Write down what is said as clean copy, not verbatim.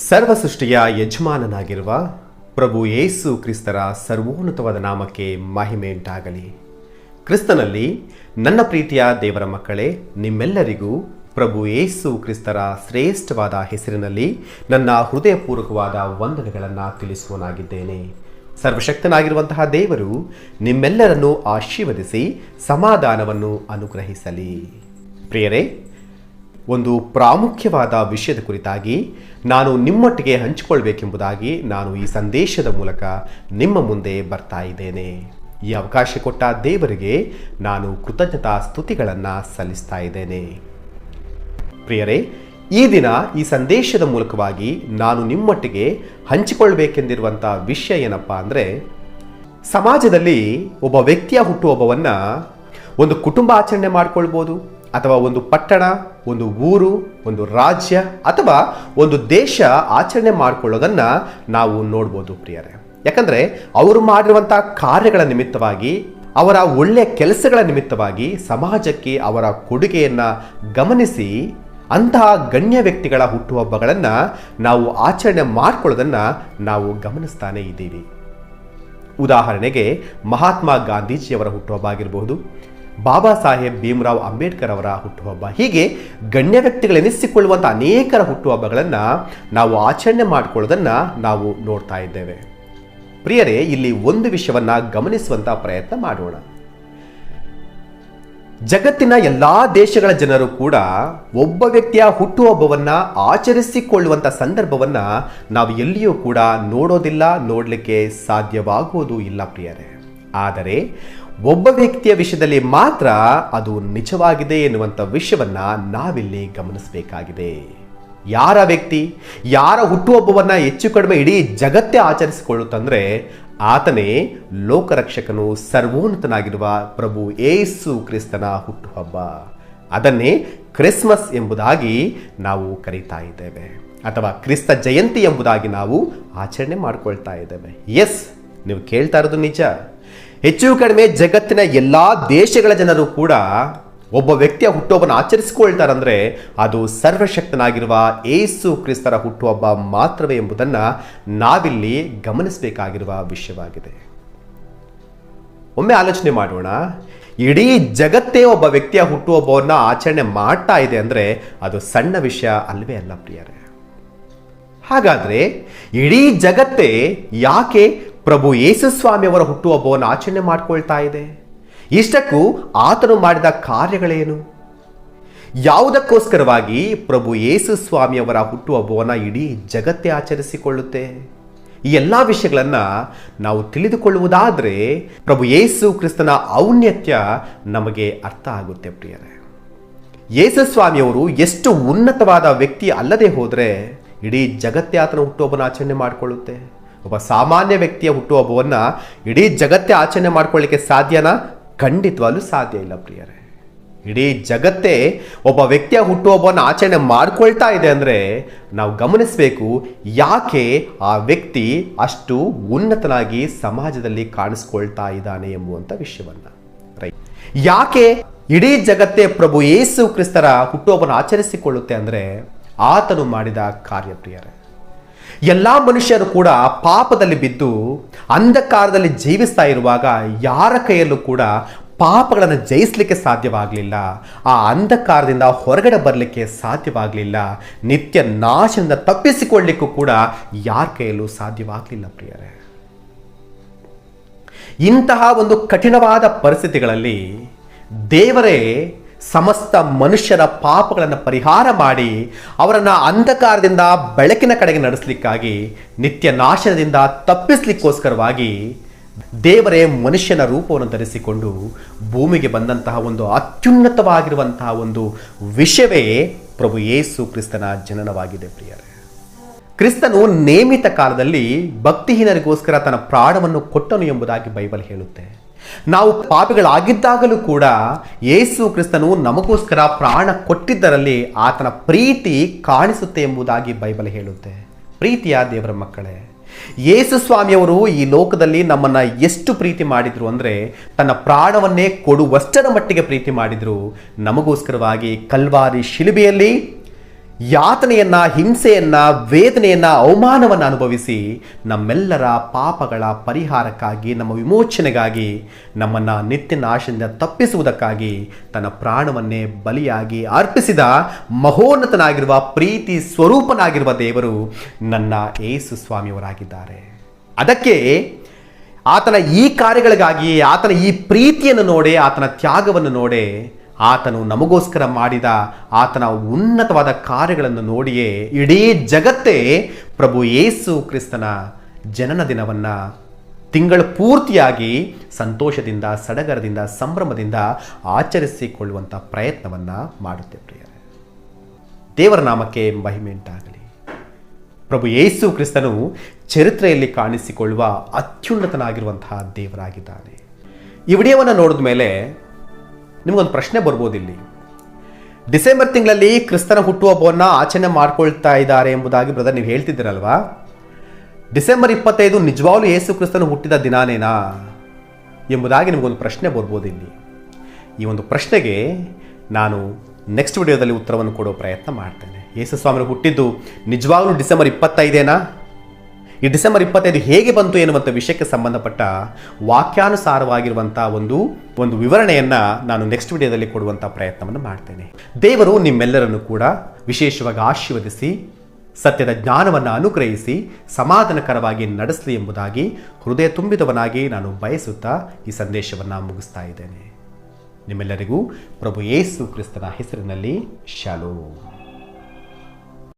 ಸರ್ವ ಸೃಷ್ಟಿಯ ಯಜಮಾನನಾಗಿರುವ ಪ್ರಭು ಯೇಸು ಕ್ರಿಸ್ತರ ಸರ್ವೋನ್ನತವಾದ ನಾಮಕ್ಕೆ ಮಹಿಮೆ ಉಂಟಾಗಲಿ. ಕ್ರಿಸ್ತನಲ್ಲಿ ನನ್ನ ಪ್ರೀತಿಯ ದೇವರ ಮಕ್ಕಳೇ, ನಿಮ್ಮೆಲ್ಲರಿಗೂ ಪ್ರಭು ಯೇಸು ಕ್ರಿಸ್ತರ ಶ್ರೇಷ್ಠವಾದ ಹೆಸರಿನಲ್ಲಿ ನನ್ನ ಹೃದಯಪೂರ್ವಕವಾದ ವಂದನೆಗಳನ್ನು ತಿಳಿಸುವನಾಗಿದ್ದೇನೆ. ಸರ್ವಶಕ್ತನಾಗಿರುವಂತಹ ದೇವರು ನಿಮ್ಮೆಲ್ಲರನ್ನು ಆಶೀರ್ವದಿಸಿ ಸಮಾಧಾನವನ್ನು ಅನುಗ್ರಹಿಸಲಿ. ಪ್ರಿಯರೇ, ಒಂದು ಪ್ರಾಮುಖ್ಯವಾದ ವಿಷಯದ ಕುರಿತಾಗಿ ನಾನು ನಿಮ್ಮೊಟ್ಟಿಗೆ ಹಂಚಿಕೊಳ್ಬೇಕೆಂಬುದಾಗಿ ನಾನು ಈ ಸಂದೇಶದ ಮೂಲಕ ನಿಮ್ಮ ಮುಂದೆ ಬರ್ತಾ ಇದ್ದೇನೆ. ಈ ಅವಕಾಶ ಕೊಟ್ಟ ದೇವರಿಗೆ ನಾನು ಕೃತಜ್ಞತಾ ಸ್ತುತಿಗಳನ್ನು ಸಲ್ಲಿಸ್ತಾ ಇದ್ದೇನೆ. ಪ್ರಿಯರೇ, ಈ ದಿನ ಈ ಸಂದೇಶದ ಮೂಲಕವಾಗಿ ನಾನು ನಿಮ್ಮೊಟ್ಟಿಗೆ ಹಂಚಿಕೊಳ್ಬೇಕೆಂದಿರುವಂಥ ವಿಷಯ ಏನಪ್ಪ ಅಂದರೆ, ಸಮಾಜದಲ್ಲಿ ಒಬ್ಬ ವ್ಯಕ್ತಿಯ ಹುಟ್ಟುಹಬ್ಬವನ್ನು ಒಂದು ಕುಟುಂಬ ಆಚರಣೆ ಮಾಡ್ಕೊಳ್ಬೋದು, ಅಥವಾ ಒಂದು ಪಟ್ಟಣ, ಒಂದು ಊರು, ಒಂದು ರಾಜ್ಯ ಅಥವಾ ಒಂದು ದೇಶ ಆಚರಣೆ ಮಾಡಿಕೊಳ್ಳೋದನ್ನು ನಾವು ನೋಡ್ಬೋದು ಪ್ರಿಯರೇ. ಯಾಕಂದರೆ ಅವರು ಮಾಡಿರುವಂಥ ಕಾರ್ಯಗಳ ನಿಮಿತ್ತವಾಗಿ, ಅವರ ಒಳ್ಳೆಯ ಕೆಲಸಗಳ ನಿಮಿತ್ತವಾಗಿ ಸಮಾಜಕ್ಕೆ ಅವರ ಕೊಡುಗೆಯನ್ನು ಗಮನಿಸಿ ಅಂತಹ ಗಣ್ಯ ವ್ಯಕ್ತಿಗಳ ಹುಟ್ಟುಹಬ್ಬಗಳನ್ನು ನಾವು ಆಚರಣೆ ಮಾಡಿಕೊಳ್ಳೋದನ್ನು ನಾವು ಗಮನಿಸ್ತಾನೆ ಇದ್ದೀವಿ. ಉದಾಹರಣೆಗೆ ಮಹಾತ್ಮ ಗಾಂಧೀಜಿಯವರ ಹುಟ್ಟುಹಬ್ಬ ಆಗಿರಬಹುದು, ಬಾಬಾ ಸಾಹೇಬ್ ಭೀಮರಾವ್ ಅಂಬೇಡ್ಕರ್ ಅವರ ಹುಟ್ಟುಹಬ್ಬ, ಹೀಗೆ ಗಣ್ಯ ವ್ಯಕ್ತಿಗಳೆನಿಸಿಕೊಳ್ಳುವಂಥ ಅನೇಕರ ಹುಟ್ಟುಹಬ್ಬಗಳನ್ನು ನಾವು ಆಚರಣೆ ಮಾಡಿಕೊಳ್ಳೋದನ್ನು ನಾವು ನೋಡ್ತಾ ಇದ್ದೇವೆ. ಪ್ರಿಯರೇ, ಇಲ್ಲಿ ಒಂದು ವಿಷಯವನ್ನು ಗಮನಿಸುವಂಥ ಪ್ರಯತ್ನ ಮಾಡೋಣ. ಜಗತ್ತಿನ ಎಲ್ಲ ದೇಶಗಳ ಜನರು ಕೂಡ ಒಬ್ಬ ವ್ಯಕ್ತಿಯ ಹುಟ್ಟುಹಬ್ಬವನ್ನು ಆಚರಿಸಿಕೊಳ್ಳುವಂಥ ಸಂದರ್ಭವನ್ನು ನಾವು ಎಲ್ಲಿಯೂ ಕೂಡ ನೋಡೋದಿಲ್ಲ, ನೋಡಲಿಕ್ಕೆ ಸಾಧ್ಯವಾಗುವುದೂ ಇಲ್ಲ ಪ್ರಿಯರೇ. ಆದರೆ ಒಬ್ಬ ವ್ಯಕ್ತಿಯ ವಿಷಯದಲ್ಲಿ ಮಾತ್ರ ಅದು ನಿಜವಾಗಿದೆ ಎನ್ನುವಂಥ ವಿಷಯವನ್ನು ನಾವಿಲ್ಲಿ ಗಮನಿಸಬೇಕಾಗಿದೆ. ಯಾರ ವ್ಯಕ್ತಿ, ಯಾರ ಹುಟ್ಟುಹಬ್ಬವನ್ನು ಹೆಚ್ಚು ಕಡಿಮೆ ಇಡೀ ಜಗತ್ತೇ ಆಚರಿಸಿಕೊಳ್ಳುತ್ತಂದ್ರೆ ಆತನೇ ಲೋಕರಕ್ಷಕನು, ಸರ್ವೋನ್ನತನಾಗಿರುವ ಪ್ರಭು ಯೇಸು ಕ್ರಿಸ್ತನ ಹುಟ್ಟುಹಬ್ಬ. ಅದನ್ನೇ ಕ್ರಿಸ್ಮಸ್ ಎಂಬುದಾಗಿ ನಾವು ಕರೀತಾ ಇದ್ದೇವೆ, ಅಥವಾ ಕ್ರಿಸ್ತ ಜಯಂತಿ ಎಂಬುದಾಗಿ ನಾವು ಆಚರಣೆ ಮಾಡಿಕೊಳ್ತಾ ಇದ್ದೇವೆ. ಎಸ್, ನೀವು ಕೇಳ್ತಾ ಇರೋದು ನಿಜ. ಹೆಚ್ಚು ಕಡಿಮೆ ಜಗತ್ತಿನ ಎಲ್ಲ ದೇಶಗಳ ಜನರು ಕೂಡ ಒಬ್ಬ ವ್ಯಕ್ತಿಯ ಹುಟ್ಟುಹಬ್ಬವನ್ನು ಆಚರಿಸಿಕೊಳ್ತಾರಂದ್ರೆ ಅದು ಸರ್ವಶಕ್ತನಾಗಿರುವ ಯೇಸು ಕ್ರಿಸ್ತರ ಹುಟ್ಟುಹಬ್ಬ ಮಾತ್ರವೇ ಎಂಬುದನ್ನು ನಾವಿಲ್ಲಿ ಗಮನಿಸಬೇಕಾಗಿರುವ ವಿಷಯವಾಗಿದೆ. ಒಮ್ಮೆ ಆಲೋಚನೆ ಮಾಡೋಣ. ಇಡೀ ಜಗತ್ತೇ ಒಬ್ಬ ವ್ಯಕ್ತಿಯ ಹುಟ್ಟುಹಬ್ಬವನ್ನು ಆಚರಣೆ ಮಾಡ್ತಾ ಇದೆ ಅಂದರೆ ಅದು ಸಣ್ಣ ವಿಷಯ ಅಲ್ವೇ ಅಲ್ಲ ಪ್ರಿಯರೇ. ಹಾಗಾದರೆ ಇಡೀ ಜಗತ್ತೇ ಯಾಕೆ ಪ್ರಭು ಯೇಸು ಸ್ವಾಮಿಯವರ ಹುಟ್ಟುಹಬ್ಬವನ್ನು ಆಚರಣೆ ಮಾಡಿಕೊಳ್ತಾ ಇದೆ? ಇಷ್ಟಕ್ಕೂ ಆತನು ಮಾಡಿದ ಕಾರ್ಯಗಳೇನು? ಯಾವುದಕ್ಕೋಸ್ಕರವಾಗಿ ಪ್ರಭು ಯೇಸು ಸ್ವಾಮಿಯವರ ಹುಟ್ಟುಹಬ್ಬವನ್ನು ಇಡೀ ಜಗತ್ತೇ ಆಚರಿಸಿಕೊಳ್ಳುತ್ತೆ? ಈ ಎಲ್ಲ ವಿಷಯಗಳನ್ನು ನಾವು ತಿಳಿದುಕೊಳ್ಳುವುದಾದರೆ ಪ್ರಭು ಯೇಸು ಕ್ರಿಸ್ತನ ಔನ್ನತ್ಯ ನಮಗೆ ಅರ್ಥ ಆಗುತ್ತೆ ಪ್ರಿಯರೇ. ಯೇಸು ಸ್ವಾಮಿಯವರು ಎಷ್ಟು ಉನ್ನತವಾದ ವ್ಯಕ್ತಿ ಅಲ್ಲದೆ ಹೋದರೆ ಇಡೀ ಜಗತ್ತೇ ಆತನ ಹುಟ್ಟುಹಬ್ಬವನ್ನು ಆಚರಣೆ ಮಾಡಿಕೊಳ್ಳುತ್ತೆ? ಒಬ್ಬ ಸಾಮಾನ್ಯ ವ್ಯಕ್ತಿಯ ಹುಟ್ಟುಹಬ್ಬವನ್ನು ಇಡೀ ಜಗತ್ತೇ ಆಚರಣೆ ಮಾಡ್ಕೊಳ್ಳಿಕ್ಕೆ ಸಾಧ್ಯನಾ? ಖಂಡಿತವಾಗ್ಲೂ ಸಾಧ್ಯ ಇಲ್ಲ ಪ್ರಿಯರೇ. ಇಡೀ ಜಗತ್ತೇ ಒಬ್ಬ ವ್ಯಕ್ತಿಯ ಹುಟ್ಟುಹಬ್ಬವನ್ನು ಆಚರಣೆ ಮಾಡ್ಕೊಳ್ತಾ ಇದೆ ಅಂದರೆ ನಾವು ಗಮನಿಸಬೇಕು, ಯಾಕೆ ಆ ವ್ಯಕ್ತಿ ಅಷ್ಟು ಉನ್ನತನಾಗಿ ಸಮಾಜದಲ್ಲಿ ಕಾಣಿಸ್ಕೊಳ್ತಾ ಇದ್ದಾನೆ ಎಂಬುವಂಥ ವಿಷಯವನ್ನು. ರೈಟ್, ಯಾಕೆ ಇಡೀ ಜಗತ್ತೇ ಪ್ರಭು ಯೇಸು ಕ್ರಿಸ್ತರ ಹುಟ್ಟುಹಬ್ಬವನ್ನು ಆಚರಿಸಿಕೊಳ್ಳುತ್ತೆ ಅಂದರೆ ಆತನು ಮಾಡಿದ ಕಾರ್ಯ ಪ್ರಿಯರೇ. ಎಲ್ಲ ಮನುಷ್ಯರು ಕೂಡ ಪಾಪದಲ್ಲಿ ಬಿದ್ದು ಅಂಧಕಾರದಲ್ಲಿ ಜೀವಿಸ್ತಾ ಇರುವಾಗ ಯಾರ ಕೈಯಲ್ಲೂ ಕೂಡ ಪಾಪಗಳನ್ನು ಜಯಿಸಲಿಕ್ಕೆ ಸಾಧ್ಯವಾಗಲಿಲ್ಲ, ಆ ಅಂಧಕಾರದಿಂದ ಹೊರಗಡೆ ಬರಲಿಕ್ಕೆ ಸಾಧ್ಯವಾಗಲಿಲ್ಲ, ನಿತ್ಯ ನಾಶದಿಂದ ತಪ್ಪಿಸಿಕೊಳ್ಳಲಿಕ್ಕೂ ಕೂಡ ಯಾರ ಕೈಯಲ್ಲೂ ಸಾಧ್ಯವಾಗಲಿಲ್ಲ ಪ್ರಿಯರೇ. ಇಂತಹ ಒಂದು ಕಠಿಣವಾದ ಪರಿಸ್ಥಿತಿಗಳಲ್ಲಿ ದೇವರೇ ಸಮಸ್ತ ಮನುಷ್ಯರ ಪಾಪಗಳನ್ನು ಪರಿಹಾರ ಮಾಡಿ ಅವರನ್ನು ಅಂಧಕಾರದಿಂದ ಬೆಳಕಿನ ಕಡೆಗೆ ನಡೆಸಲಿಕ್ಕಾಗಿ, ನಿತ್ಯ ನಾಶನದಿಂದ ತಪ್ಪಿಸಲಿಕ್ಕೋಸ್ಕರವಾಗಿ ದೇವರೇ ಮನುಷ್ಯನ ರೂಪವನ್ನು ಧರಿಸಿಕೊಂಡು ಭೂಮಿಗೆ ಬಂದಂತಹ ಒಂದು ಅತ್ಯುನ್ನತವಾಗಿರುವಂತಹ ಒಂದು ವಿಷಯವೇ ಪ್ರಭು ಯೇಸು ಕ್ರಿಸ್ತನ ಜನನವಾಗಿದೆ ಪ್ರಿಯರೇ. ಕ್ರಿಸ್ತನು ನೇಮಿತ ಕಾಲದಲ್ಲಿ ಭಕ್ತಿಹೀನರಿಗೋಸ್ಕರ ತನ್ನ ಪ್ರಾಣವನ್ನು ಕೊಟ್ಟನು ಎಂಬುದಾಗಿ ಬೈಬಲ್ ಹೇಳುತ್ತೆ. ನಾವು ಪಾಪಿಗಳಾಗಿದ್ದಾಗಲೂ ಕೂಡ ಯೇಸು ಕ್ರಿಸ್ತನು ನಮಗೋಸ್ಕರ ಪ್ರಾಣ ಕೊಟ್ಟಿದ್ದರಲ್ಲಿ ಆತನ ಪ್ರೀತಿ ಕಾಣಿಸುತ್ತೆ ಎಂಬುದಾಗಿ ಬೈಬಲ್ ಹೇಳುತ್ತೆ. ಪ್ರೀತಿಯ ದೇವರ ಮಕ್ಕಳೇ, ಯೇಸು ಸ್ವಾಮಿಯವರು ಈ ಲೋಕದಲ್ಲಿ ನಮ್ಮನ್ನು ಎಷ್ಟು ಪ್ರೀತಿ ಮಾಡಿದ್ರು ಅಂದರೆ ತನ್ನ ಪ್ರಾಣವನ್ನೇ ಕೊಡುವಷ್ಟರ ಮಟ್ಟಿಗೆ ಪ್ರೀತಿ ಮಾಡಿದ್ರು. ನಮಗೋಸ್ಕರವಾಗಿ ಕಲ್ವಾರಿ ಶಿಲುಬೆಯಲ್ಲಿ ಯಾತನೆಯನ್ನ, ಹಿಂಸೆಯನ್ನ, ವೇದನೆಯನ್ನ, ಅವಮಾನವನ್ನು ಅನುಭವಿಸಿ ನಮ್ಮೆಲ್ಲರ ಪಾಪಗಳ ಪರಿಹಾರಕ್ಕಾಗಿ, ನಮ್ಮ ವಿಮೋಚನೆಗಾಗಿ, ನಮ್ಮನ್ನು ನಿತ್ಯ ನಾಶದಿಂದ ತಪ್ಪಿಸುವುದಕ್ಕಾಗಿ ತನ್ನ ಪ್ರಾಣವನ್ನೇ ಬಲಿಯಾಗಿ ಅರ್ಪಿಸಿದ ಮಹೋನ್ನತನಾಗಿರುವ ಪ್ರೀತಿ ಸ್ವರೂಪನಾಗಿರುವ ದೇವರು ನನ್ನ ಯೇಸು ಸ್ವಾಮಿಯವರಾಗಿದ್ದಾರೆ. ಅದಕ್ಕೆ ಆತನ ಈ ಕಾರ್ಯಗಳಿಗಾಗಿ, ಆತನ ಈ ಪ್ರೀತಿಯನ್ನು ನೋಡೆ, ಆತನ ತ್ಯಾಗವನ್ನು ನೋಡೆ, ಆತನು ನಮಗೋಸ್ಕರ ಮಾಡಿದ ಆತನ ಉನ್ನತವಾದ ಕಾರ್ಯಗಳನ್ನು ನೋಡಿಯೇ ಇಡೀ ಜಗತ್ತೇ ಪ್ರಭು ಯೇಸು ಕ್ರಿಸ್ತನ ಜನನ ದಿನವನ್ನು ತಿಂಗಳು ಪೂರ್ತಿಯಾಗಿ ಸಂತೋಷದಿಂದ, ಸಡಗರದಿಂದ, ಸಂಭ್ರಮದಿಂದ ಆಚರಿಸಿಕೊಳ್ಳುವಂಥ ಪ್ರಯತ್ನವನ್ನು ಮಾಡುತ್ತೆ. ಪ್ರಿಯರೇ, ದೇವರ ನಾಮಕ್ಕೆ ಮಹಿಮೆ ಉಂಟಾಗಲಿ. ಪ್ರಭು ಯೇಸು ಕ್ರಿಸ್ತನು ಚರಿತ್ರೆಯಲ್ಲಿ ಕಾಣಿಸಿಕೊಳ್ಳುವ ಅತ್ಯುನ್ನತನಾಗಿರುವಂತಹ ದೇವರಾಗಿದ್ದಾನೆ. ಈ ವಿಡಿಯೋವನ್ನು ನೋಡಿದ ಮೇಲೆ ನಿಮಗೊಂದು ಪ್ರಶ್ನೆ ಬರ್ಬೋದು. ಇಲ್ಲಿ ಡಿಸೆಂಬರ್ ತಿಂಗಳಲ್ಲಿ ಕ್ರಿಸ್ತನ ಹುಟ್ಟುಹಬ್ಬವನ್ನು ಆಚರಣೆ ಮಾಡ್ಕೊಳ್ತಾ ಇದ್ದಾರೆ ಎಂಬುದಾಗಿ ಬ್ರದರ್ ನೀವು ಹೇಳ್ತಿದ್ದೀರಲ್ವಾ? ಡಿಸೆಂಬರ್ 25 ನಿಜವಾಗ್ಲೂ ಯೇಸು ಕ್ರಿಸ್ತನು ಹುಟ್ಟಿದ ದಿನಾನೇನಾ ಎಂಬುದಾಗಿ ನಿಮಗೊಂದು ಪ್ರಶ್ನೆ ಬರ್ಬೋದು. ಇಲ್ಲಿ ಈ ಒಂದು ಪ್ರಶ್ನೆಗೆ ನಾನು ನೆಕ್ಸ್ಟ್ ವಿಡಿಯೋದಲ್ಲಿ ಉತ್ತರವನ್ನು ಕೊಡೋ ಪ್ರಯತ್ನ ಮಾಡ್ತೇನೆ. ಯೇಸು ಸ್ವಾಮಿ ಹುಟ್ಟಿದ್ದು ನಿಜವಾಗ್ಲೂ ಡಿಸೆಂಬರ್ 25 ಈ ಡಿಸೆಂಬರ್ 25 ಹೇಗೆ ಬಂತು ಎನ್ನುವಂಥ ವಿಷಯಕ್ಕೆ ಸಂಬಂಧಪಟ್ಟ ವಾಕ್ಯಾನುಸಾರವಾಗಿರುವಂಥ ಒಂದು ವಿವರಣೆಯನ್ನು ನಾನು ನೆಕ್ಸ್ಟ್ ವಿಡಿಯೋದಲ್ಲಿ ಕೊಡುವಂಥ ಪ್ರಯತ್ನವನ್ನು ಮಾಡ್ತೇನೆ. ದೇವರು ನಿಮ್ಮೆಲ್ಲರನ್ನು ಕೂಡ ವಿಶೇಷವಾಗಿ ಆಶೀರ್ವದಿಸಿ, ಸತ್ಯದ ಜ್ಞಾನವನ್ನು ಅನುಗ್ರಹಿಸಿ, ಸಮಾಧಾನಕರವಾಗಿ ನಡೆಸಲಿ ಎಂಬುದಾಗಿ ಹೃದಯ ತುಂಬಿದವನಾಗಿ ನಾನು ಬಯಸುತ್ತಾ ಈ ಸಂದೇಶವನ್ನು ಮುಗಿಸ್ತಾ ಇದ್ದೇನೆ. ನಿಮ್ಮೆಲ್ಲರಿಗೂ ಪ್ರಭು ಯೇಸು ಕ್ರಿಸ್ತನ ಹೆಸರಿನಲ್ಲಿ ಶಾಲೋಮ್.